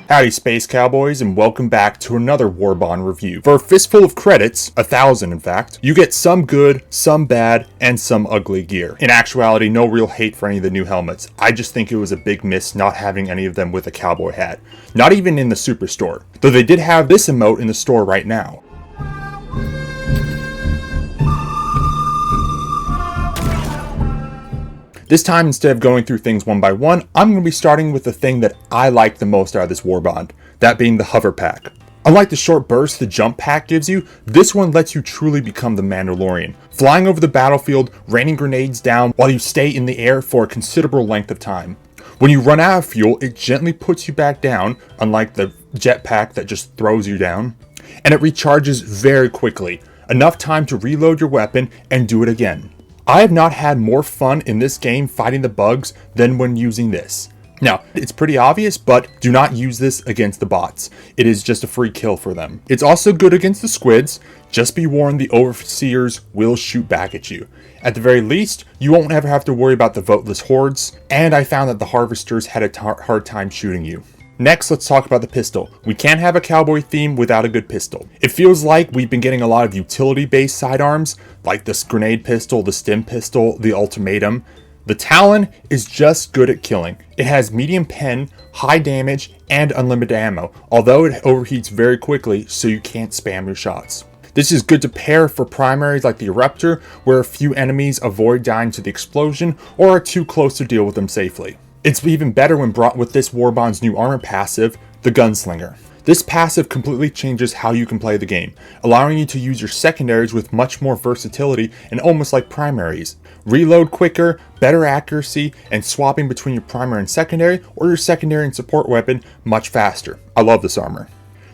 Howdy Space Cowboys, and welcome back to another Warbond review. For a fistful of credits, 1,000 in fact, you get some good, some bad, and some ugly gear. In actuality, no real hate for any of the new helmets. I just think it was a big miss not having any of them with a cowboy hat. Not even in the superstore, though they did have this emote in the store right now. This time, instead of going through things one by one, I'm going to be starting with the thing that I like the most out of this Warbond, that being the hover pack. Unlike the short burst the jump pack gives you, this one lets you truly become the Mandalorian, flying over the battlefield, raining grenades down while you stay in the air for a considerable length of time. When you run out of fuel, it gently puts you back down, unlike the jetpack that just throws you down, and it recharges very quickly, enough time to reload your weapon and do it again. I have not had more fun in this game fighting the bugs than when using this. Now, it's pretty obvious, but do not use this against the bots. It is just a free kill for them. It's also good against the squids. Just be warned, the overseers will shoot back at you. At the very least, you won't ever have to worry about the voteless hordes, and I found that the harvesters had a hard time shooting you. Next, let's talk about the pistol. We can't have a cowboy theme without a good pistol. It feels like we've been getting a lot of utility-based sidearms, like this grenade pistol, the stim pistol, the ultimatum. The Talon is just good at killing. It has medium pen, high damage, and unlimited ammo, although it overheats very quickly, so you can't spam your shots. This is good to pair for primaries like the Eruptor, where a few enemies avoid dying to the explosion or are too close to deal with them safely. It's even better when brought with this Warbond's new armor passive, the Gunslinger. This passive completely changes how you can play the game, allowing you to use your secondaries with much more versatility and almost like primaries. Reload quicker, better accuracy, and swapping between your primary and secondary, or your secondary and support weapon much faster. I love this armor.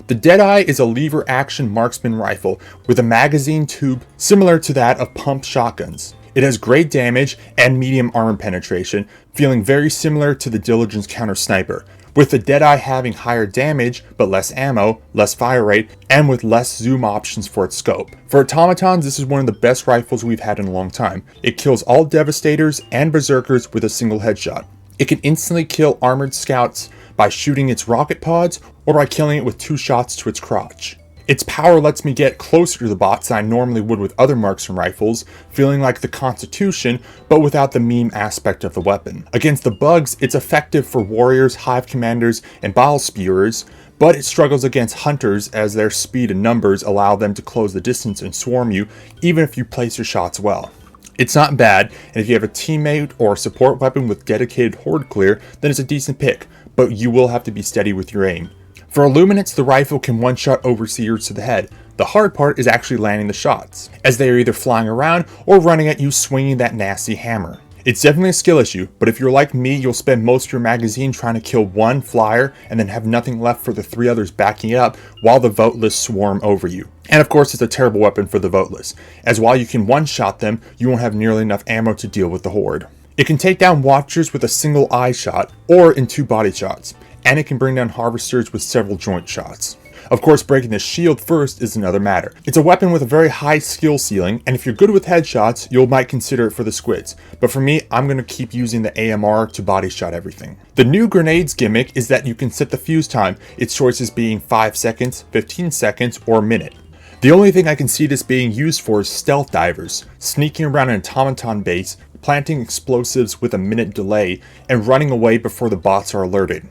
The Deadeye is a lever action marksman rifle with a magazine tube similar to that of pumped shotguns. It has great damage and medium armor penetration, feeling very similar to the Diligence counter sniper, with the Deadeye having higher damage but less ammo, less fire rate, and with less zoom options for its scope. For automatons, this is one of the best rifles we've had in a long time. It kills all Devastators and Berserkers with a single headshot. It can instantly kill armored scouts by shooting its rocket pods or by killing it with 2 shots to its crotch. Its power lets me get closer to the bots than I normally would with other marksman rifles, feeling like the Constitution, but without the meme aspect of the weapon. Against the bugs, it's effective for warriors, hive commanders, and bile spewers, but it struggles against hunters as their speed and numbers allow them to close the distance and swarm you, even if you place your shots well. It's not bad, and if you have a teammate or a support weapon with dedicated horde clear, then it's a decent pick, but you will have to be steady with your aim. For Illuminates, the rifle can one-shot overseers to the head. The hard part is actually landing the shots, as they are either flying around or running at you swinging that nasty hammer. It's definitely a skill issue, but if you're like me, you'll spend most of your magazine trying to kill one flyer and then have nothing left for the 3 others backing up while the voteless swarm over you. And of course, it's a terrible weapon for the voteless, as while you can one-shot them, you won't have nearly enough ammo to deal with the horde. It can take down watchers with a single eye shot or in 2 body shots, and it can bring down harvesters with several joint shots. Of course, breaking the shield first is another matter. It's a weapon with a very high skill ceiling, and if you're good with headshots, you might consider it for the squids. But for me, I'm going to keep using the AMR to body shot everything. The new grenades gimmick is that you can set the fuse time, its choices being 5 seconds, 15 seconds, or a minute. The only thing I can see this being used for is stealth divers, sneaking around an automaton base, planting explosives with a minute delay, and running away before the bots are alerted.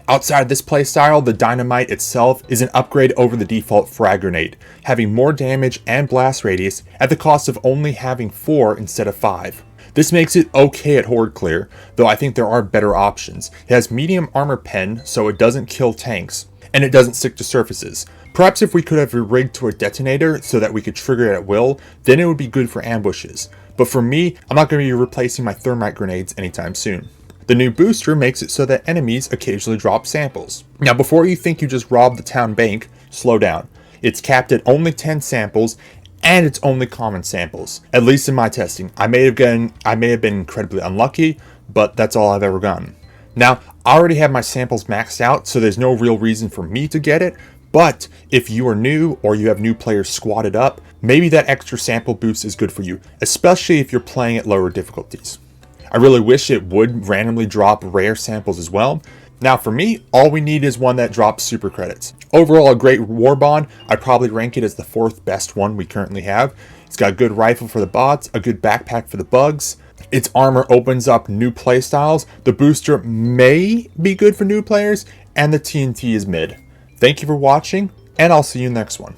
Outside of this playstyle, the Dynomite itself is an upgrade over the default frag grenade, having more damage and blast radius at the cost of only having 4 instead of 5. This makes it okay at horde clear, though I think there are better options. It has medium armor pen, so it doesn't kill tanks, and it doesn't stick to surfaces. Perhaps if we could have it rigged to a detonator so that we could trigger it at will, then it would be good for ambushes. But for me, I'm not going to be replacing my thermite grenades anytime soon. The new booster makes it so that enemies occasionally drop samples. Now, before you think you just robbed the town bank, slow down. It's capped at only 10 samples, and it's only common samples. At least in my testing. I may have been incredibly unlucky, but that's all I've ever gotten. Now, I already have my samples maxed out, so there's no real reason for me to get it, but if you are new or you have new players squatted up, maybe that extra sample boost is good for you, especially if you're playing at lower difficulties. I really wish it would randomly drop rare samples as well, Now for me, all we need is one that drops super credits. Overall, a great Warbond. I'd probably rank it as the 4th best one we currently have. It's got a good rifle for the bots, a good backpack for the bugs. Its armor opens up new playstyles. The booster may be good for new players, and the TNT is mid. Thank you for watching, and I'll see you next one.